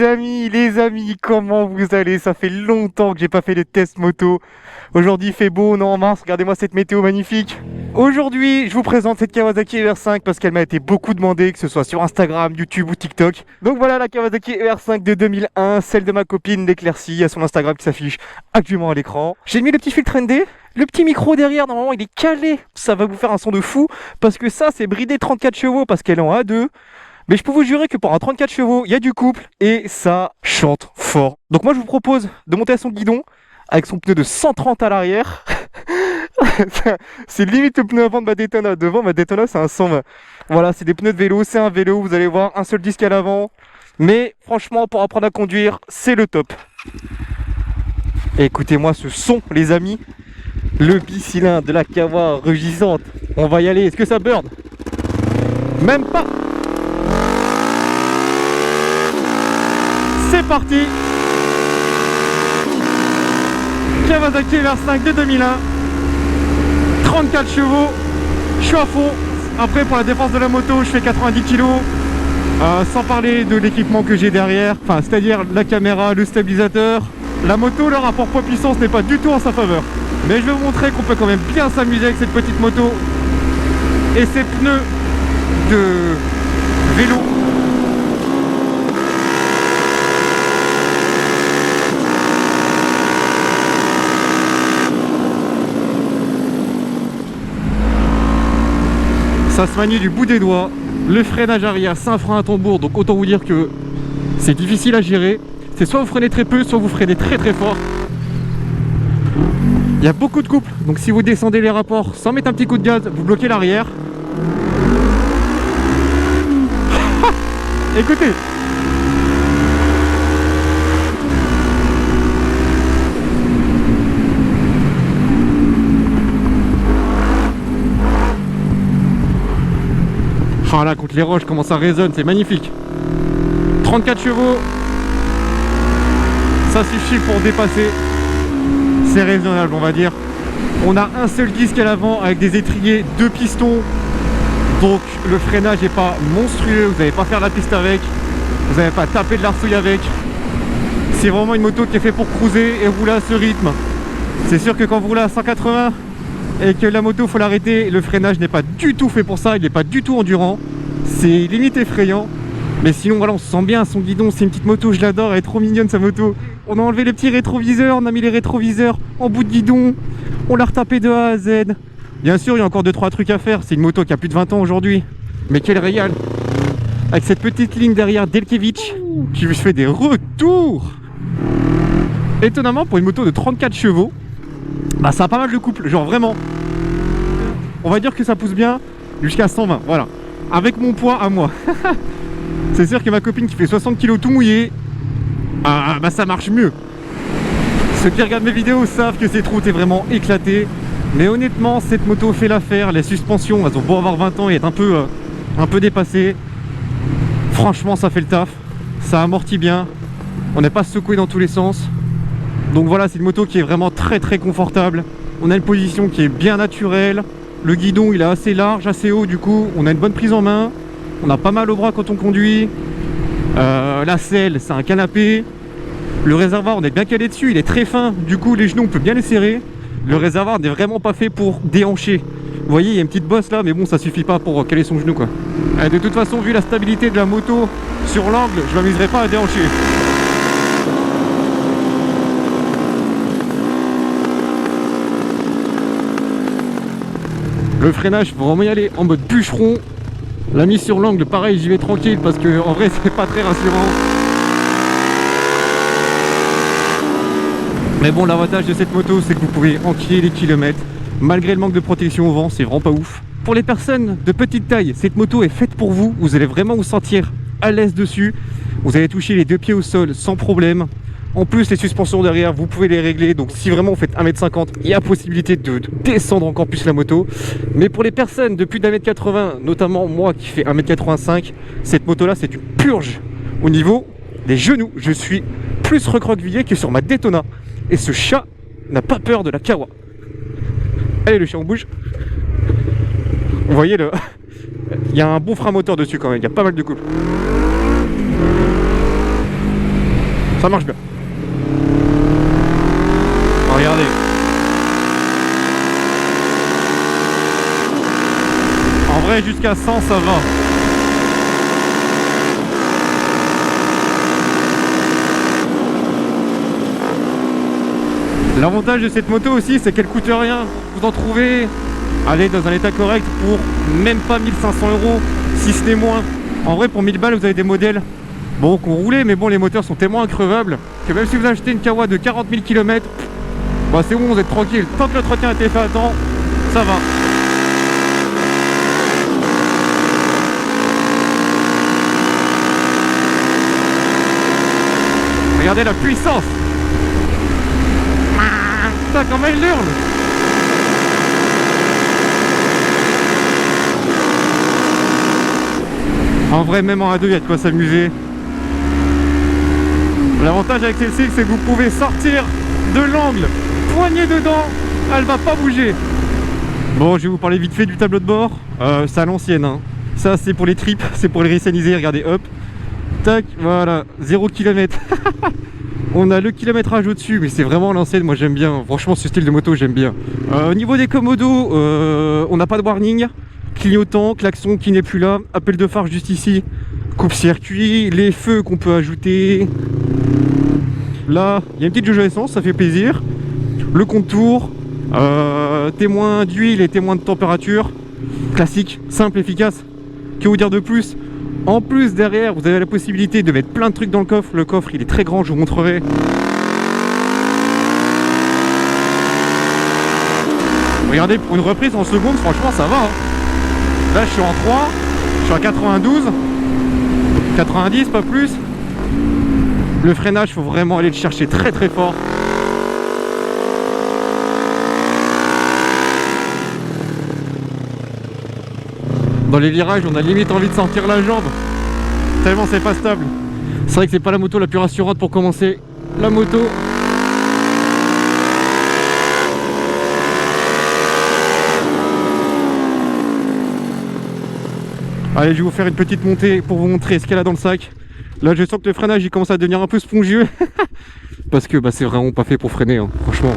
Les amis, comment vous allez? Ça fait longtemps que j'ai pas fait de test moto. Aujourd'hui il fait beau, on est en mars, regardez-moi cette météo magnifique. Aujourd'hui, je vous présente cette Kawasaki ER5 parce qu'elle m'a été beaucoup demandée, que ce soit sur Instagram, YouTube ou TikTok. Donc voilà la Kawasaki ER5 de 2001, celle de ma copine l'éclaircie, à son Instagram qui s'affiche actuellement à l'écran. J'ai mis le petit filtre ND, le petit micro derrière, normalement il est calé, ça va vous faire un son de fou, parce que ça c'est bridé 34 chevaux parce qu'elle est en A2. Mais je peux vous jurer que pour un 34 chevaux, il y a du couple et ça chante fort. Donc moi je vous propose de monter à son guidon avec son pneu de 130 à l'arrière. C'est limite le pneu avant de ma Daytona. Devant ma Daytona c'est un 120. Voilà, c'est des pneus de vélo, c'est un vélo, vous allez voir, un seul disque à l'avant. Mais franchement pour apprendre à conduire, c'est le top. Et écoutez-moi ce son les amis. Le bicylindre de la Kawa rugissante. On va y aller, est-ce que ça burn? Même pas. C'est parti. Kawasaki ER5 de 2001, 34 chevaux, je suis à fond. Après pour la défense de la moto, je fais 90 kg, sans parler de l'équipement que j'ai derrière, enfin c'est-à-dire la caméra, le stabilisateur. La moto, le rapport poids-puissance n'est pas du tout en sa faveur. Mais je vais vous montrer qu'on peut quand même bien s'amuser avec cette petite moto et ces pneus de vélo. Ça se manie du bout des doigts. Le freinage arrière, c'est un frein à tambour, donc autant vous dire que c'est difficile à gérer. C'est soit vous freinez très peu, soit vous freinez très très fort. Il y a beaucoup de couples, donc si vous descendez les rapports sans mettre un petit coup de gaz, vous bloquez l'arrière. Écoutez. Ah là, contre les roches, comment ça résonne, c'est magnifique. 34 chevaux, ça suffit pour dépasser. C'est raisonnable, on va dire. On a un seul disque à l'avant avec des étriers, 2 pistons. Donc le freinage n'est pas monstrueux, vous n'allez pas faire la piste avec. Vous n'allez pas taper de l'arsouille avec. C'est vraiment une moto qui est faite pour cruiser et rouler à ce rythme. C'est sûr que quand vous roulez à 180 et que la moto faut l'arrêter, le freinage n'est pas du tout fait pour ça, il n'est pas du tout endurant, c'est limite effrayant. Mais sinon voilà, on se sent bien à son guidon, c'est une petite moto, je l'adore, elle est trop mignonne sa moto. On a enlevé les petits rétroviseurs, on a mis les rétroviseurs en bout de guidon, on l'a retapé de A à Z. Bien sûr il y a encore 2-3 trucs à faire, c'est une moto qui a plus de 20 ans aujourd'hui, mais quel régal. Avec cette petite ligne derrière Delkevich qui fait des retours. Étonnamment pour une moto de 34 chevaux, bah ça a pas mal de couple, genre vraiment. On va dire que ça pousse bien jusqu'à 120, voilà. Avec mon poids à moi. C'est sûr que ma copine qui fait 60 kg tout mouillé, bah ça marche mieux. Ceux qui regardent mes vidéos savent que cette route est vraiment éclatée. Mais honnêtement, cette moto fait l'affaire. Les suspensions, elles ont beau avoir 20 ans et être un peu dépassées. Franchement, ça fait le taf. Ça amortit bien. On n'est pas secoué dans tous les sens. Donc voilà, c'est une moto qui est vraiment très très confortable. On a une position qui est bien naturelle. Le guidon il est assez large, assez haut, du coup on a une bonne prise en main. On a pas mal au bras quand on conduit. La selle c'est un canapé. Le réservoir on est bien calé dessus, il est très fin. Du coup les genoux on peut bien les serrer. Le réservoir n'est vraiment pas fait pour déhancher. Vous voyez il y a une petite bosse là, mais bon ça suffit pas pour caler son genou quoi. Et de toute façon vu la stabilité de la moto sur l'angle, je m'amuserai pas à déhancher. Le freinage, faut vraiment y aller en mode bûcheron. La mise sur l'angle, pareil, j'y vais tranquille parce que en vrai, c'est pas très rassurant. Mais bon, l'avantage de cette moto, c'est que vous pouvez enquiller les kilomètres. Malgré le manque de protection au vent, c'est vraiment pas ouf. Pour les personnes de petite taille, cette moto est faite pour vous. Vous allez vraiment vous sentir à l'aise dessus. Vous allez toucher les 2 pieds au sol sans problème. En plus les suspensions derrière vous pouvez les régler, donc si vraiment vous faites 1m50 il y a possibilité de descendre encore plus la moto. Mais pour les personnes de plus d'1m80, notamment moi qui fais 1m85, cette moto là c'est une purge. Au niveau des genoux, je suis plus recroquevillé que sur ma Daytona. Et ce chat n'a pas peur de la Kawa. Allez le chat on bouge. Vous voyez le... Il y a un bon frein moteur dessus quand même, il y a pas mal de couple. Ça marche bien. Regardez. En vrai, jusqu'à 100, ça va. L'avantage de cette moto aussi, c'est qu'elle coûte rien. Vous en trouvez, allez, dans un état correct pour même pas 1500 €, si ce n'est moins. En vrai, pour 1000 balles, vous avez des modèles bon qu'on roulait, mais bon, les moteurs sont tellement increvables que même si vous achetez une Kawa de 40 000 km, bah c'est bon, vous êtes tranquille. Tant que l'entretien a été fait à temps, ça va. Regardez la puissance. Putain, comment il hurle. En vrai, même en A2, il y a de quoi s'amuser. L'avantage avec celle-ci, c'est que vous pouvez sortir de l'angle, poignée dedans, elle va pas bouger. Bon, je vais vous parler vite fait du tableau de bord. C'est à l'ancienne, hein. Ça, c'est pour les tripes, c'est pour les récaniser. Regardez, hop, tac, voilà, 0 km. On a le kilométrage au-dessus, mais c'est vraiment l'ancienne, moi j'aime bien. Franchement, ce style de moto, j'aime bien. Au niveau des commodos, on n'a pas de warning. Clignotant, klaxon qui n'est plus là, appel de phare juste ici, coupe-circuit, les feux qu'on peut ajouter. Là, il y a une petite jauge à essence, ça fait plaisir. Le contour, témoin d'huile et témoin de température. Classique, simple, efficace. Que vous dire de plus? En plus, derrière, vous avez la possibilité de mettre plein de trucs dans le coffre. Le coffre, il est très grand, je vous montrerai. Regardez, pour une reprise en seconde, franchement, ça va. Hein. Là, je suis en 3, je suis à 92, 90, pas plus. Le freinage, il faut vraiment aller le chercher très très fort. Dans les virages, on a limite envie de sortir la jambe, tellement c'est pas stable. C'est vrai que c'est pas la moto la plus rassurante pour commencer la moto. Allez, je vais vous faire une petite montée pour vous montrer ce qu'elle a dans le sac. Là, je sens que le freinage il commence à devenir un peu spongieux. Parce que bah, c'est vraiment pas fait pour freiner, hein, franchement.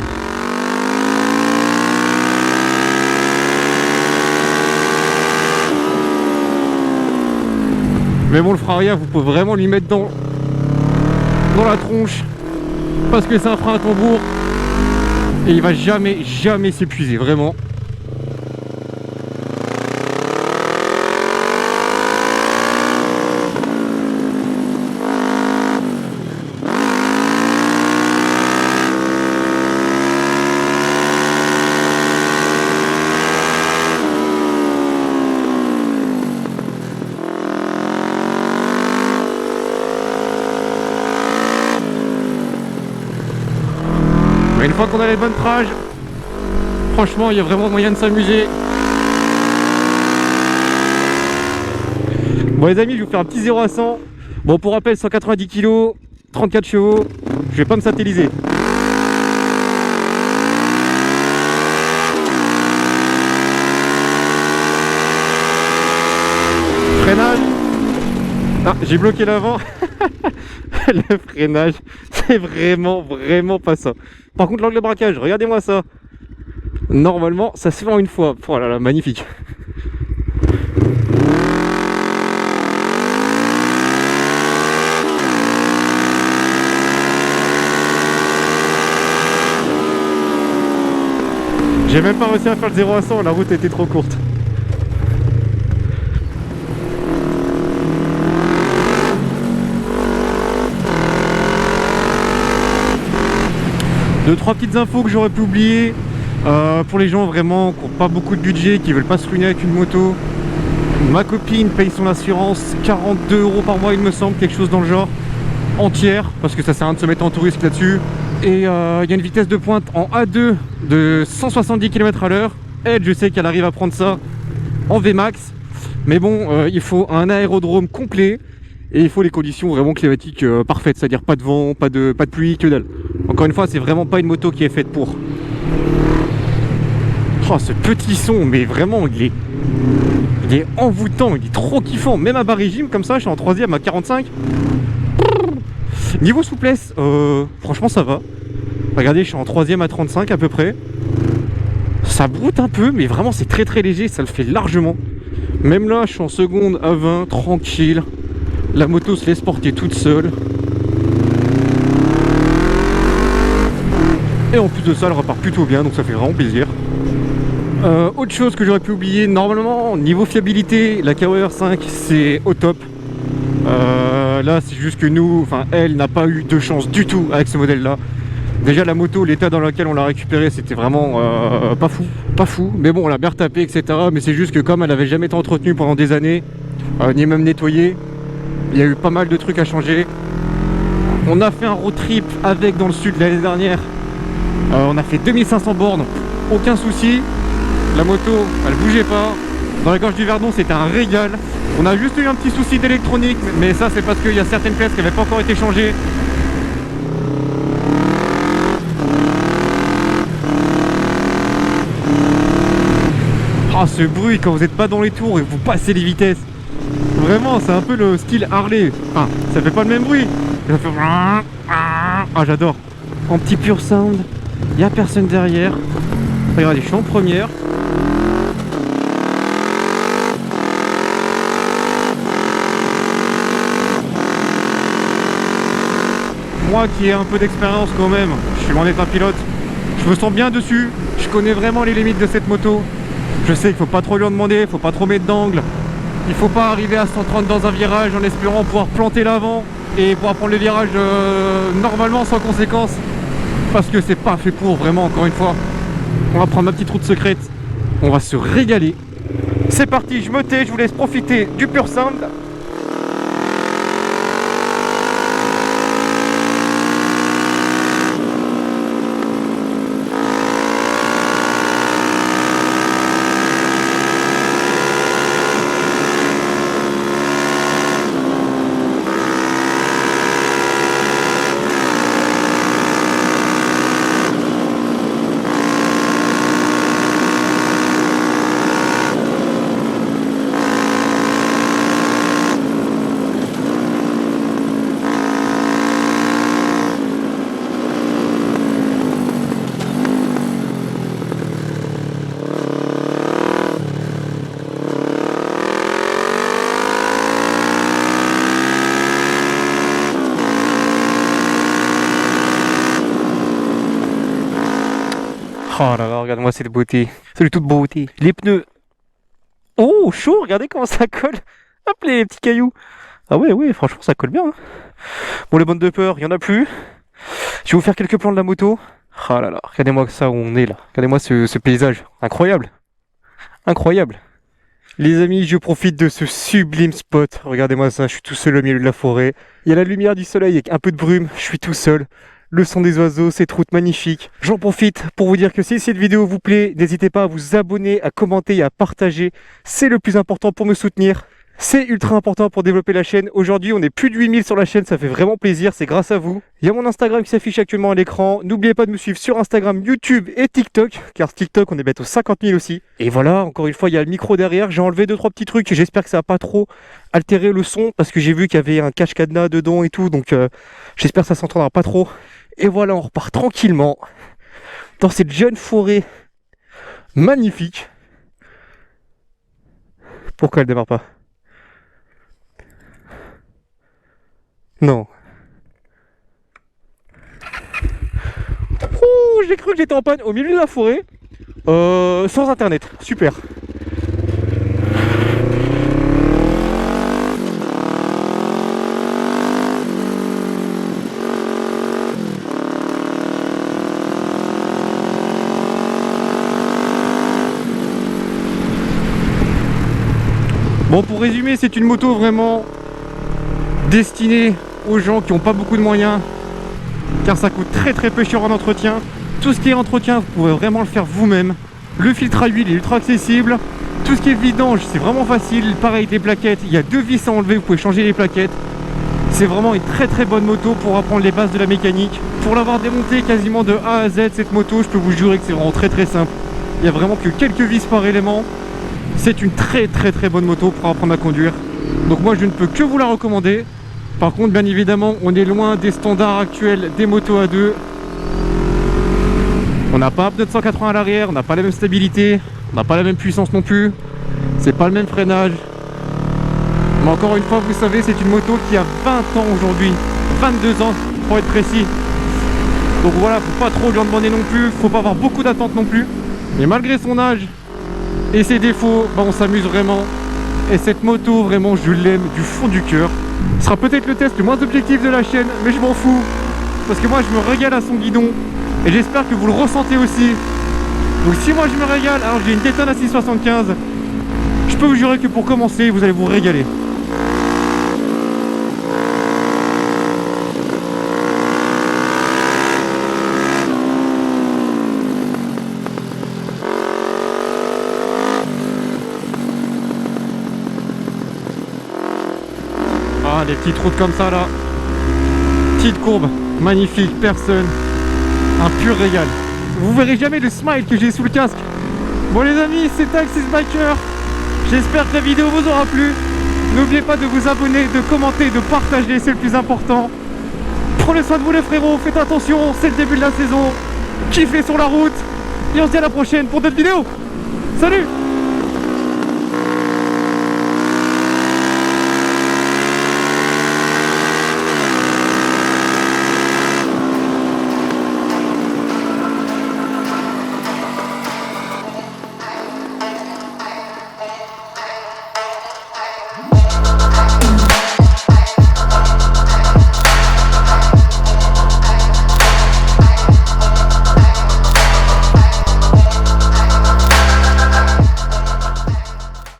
Mais bon, le frein arrière, vous pouvez vraiment lui mettre dans la tronche. Parce que c'est un frein à tambour. Et il va jamais s'épuiser, vraiment. Mais une fois qu'on a les bonnes trages, franchement, il y a vraiment moyen de s'amuser. Bon les amis, je vais vous faire un petit 0 à 100. Bon, pour rappel, 190 kg, 34 chevaux. Je vais pas me satelliser. Freinage. Ah, j'ai bloqué l'avant. Le freinage, c'est vraiment pas ça. Par contre, l'angle de braquage, regardez-moi ça. Normalement, ça se fait en une fois. Oh là là, magnifique. J'ai même pas réussi à faire le 0 à 100, la route était trop courte. Deux, trois petites infos que j'aurais pu oublier pour les gens vraiment qui n'ont pas beaucoup de budget, qui veulent pas se ruiner avec une moto. Ma copine paye son assurance 42 € par mois, il me semble, quelque chose dans le genre, entière, parce que ça sert à rien de se mettre en touriste là-dessus. Et il y a une vitesse de pointe en A2 de 170 km/h. Elle, je sais qu'elle arrive à prendre ça en VMAX, mais bon, il faut un aérodrome complet. Et il faut les conditions vraiment climatiques parfaites, c'est-à-dire pas de vent, pas de pluie, que dalle. Encore une fois, c'est vraiment pas une moto qui est faite pour. Oh, ce petit son, mais vraiment, il est envoûtant, il est trop kiffant. Même à bas régime, comme ça, je suis en 3ème à 45. Niveau souplesse, franchement ça va. Regardez, je suis en 3ème à 35 à peu près. Ça broute un peu, mais vraiment c'est très léger, ça le fait largement. Même là, je suis en seconde à 20, tranquille. La moto se laisse porter toute seule. Et en plus de ça, elle repart plutôt bien, donc ça fait vraiment plaisir. Autre chose que j'aurais pu oublier, normalement, niveau fiabilité, la KOR 5 c'est au top. Là, c'est juste que nous, enfin, elle n'a pas eu de chance du tout avec ce modèle-là. Déjà, la moto, l'état dans lequel on l'a récupérée, c'était vraiment pas fou. Mais bon, on l'a bien retapé, etc. Mais c'est juste que comme elle n'avait jamais été entretenue pendant des années, ni même nettoyée, il y a eu pas mal de trucs à changer. On a fait un road trip avec dans le sud l'année dernière. On a fait 2500 bornes, aucun souci. La moto, elle bougeait pas. Dans la gorge du Verdon, c'était un régal. On a juste eu un petit souci d'électronique, mais ça c'est parce qu'il y a certaines pièces qui n'avaient pas encore été changées. Ah, ce bruit quand vous n'êtes pas dans les tours et que vous passez les vitesses. Vraiment, c'est un peu le style Harley. Ah, ça fait pas le même bruit. Ça fait... Ah, j'adore. En petit pur sound, il n'y a personne derrière. Regardez, je suis en première. Moi qui ai un peu d'expérience quand même, je suis loin d'être un pilote, je me sens bien dessus, je connais vraiment les limites de cette moto. Je sais qu'il faut pas trop lui en demander, faut pas trop mettre d'angle. Il faut pas arriver à 130 dans un virage en espérant pouvoir planter l'avant et pouvoir prendre le virage normalement sans conséquence. Parce que c'est pas fait pour, vraiment, encore une fois. On va prendre ma petite route secrète, on va se régaler. C'est parti, je me tais, je vous laisse profiter du pur sound. Oh là là, regarde-moi cette beauté. C'est de toute beauté. Les pneus. Oh, chaud, regardez comment ça colle. Hop, les petits cailloux. Ah ouais, franchement, ça colle bien. Hein. Bon, les bonnes de peur, il n'y en a plus. Je vais vous faire quelques plans de la moto. Oh là là, regardez-moi ça où on est là. Regardez-moi ce paysage. Incroyable. Incroyable. Les amis, je profite de ce sublime spot. Regardez-moi ça, je suis tout seul au milieu de la forêt. Il y a la lumière du soleil avec un peu de brume. Je suis tout seul. Le son des oiseaux, cette route magnifique. J'en profite pour vous dire que si cette vidéo vous plaît, n'hésitez pas à vous abonner, à commenter et à partager. C'est le plus important pour me soutenir. C'est ultra important pour développer la chaîne. Aujourd'hui, on est plus de 8000 sur la chaîne, ça fait vraiment plaisir, c'est grâce à vous. Il y a mon Instagram qui s'affiche actuellement à l'écran. N'oubliez pas de me suivre sur Instagram, YouTube et TikTok, car TikTok, on est bientôt 50 000 aussi. Et voilà, encore une fois, il y a le micro derrière. J'ai enlevé 2-3 petits trucs et j'espère que ça va pas trop altérer le son, parce que j'ai vu qu'il y avait un cache-cadenas dedans et tout, donc j'espère que ça s'entendra pas trop. Et voilà, on repart tranquillement dans cette jeune forêt magnifique. Pourquoi elle démarre pas? Non. Ouh, j'ai cru que j'étais en panne au milieu de la forêt, sans internet. Super. Bon, pour résumer, c'est une moto vraiment destinée aux gens qui n'ont pas beaucoup de moyens, car ça coûte très peu cher en entretien. Tout ce qui est entretien, vous pouvez vraiment le faire vous-même. Le filtre à huile est ultra accessible. Tout ce qui est vidange, c'est vraiment facile. Pareil, les plaquettes, il y a 2 vis à enlever, vous pouvez changer les plaquettes. C'est vraiment une très bonne moto pour apprendre les bases de la mécanique. Pour l'avoir démontée quasiment de A à Z, cette moto, je peux vous jurer que c'est vraiment très simple. Il n'y a vraiment que quelques vis par élément. C'est une très bonne moto pour apprendre à conduire. Donc moi je ne peux que vous la recommander. Par contre, bien évidemment, on est loin des standards actuels des motos à 2. On n'a pas un pneu de 180 à l'arrière, on n'a pas la même stabilité, on n'a pas la même puissance non plus. C'est pas le même freinage. Mais encore une fois, vous savez, c'est une moto qui a 20 ans aujourd'hui. 22 ans, pour être précis. Donc voilà, faut pas trop lui en demander non plus, faut pas avoir beaucoup d'attentes non plus. Mais malgré son âge et ses défauts, bah on s'amuse vraiment. Et cette moto, vraiment, je l'aime du fond du cœur. Ce sera peut-être le test le moins objectif de la chaîne, mais je m'en fous. Parce que moi, je me régale à son guidon. Et j'espère que vous le ressentez aussi. Donc si moi je me régale, alors j'ai une Daytona à 675, je peux vous jurer que pour commencer, vous allez vous régaler. Ah, des petites routes comme ça là. Petite courbe, magnifique, personne. Un pur régal. Vous verrez jamais le smile que j'ai sous le casque. Bon les amis, c'était Axis Biker. J'espère que la vidéo vous aura plu. N'oubliez pas de vous abonner, de commenter, de partager, c'est le plus important. Prenez soin de vous les frérots, faites attention, c'est le début de la saison. Kiffez sur la route. Et on se dit à la prochaine pour d'autres vidéos. Salut!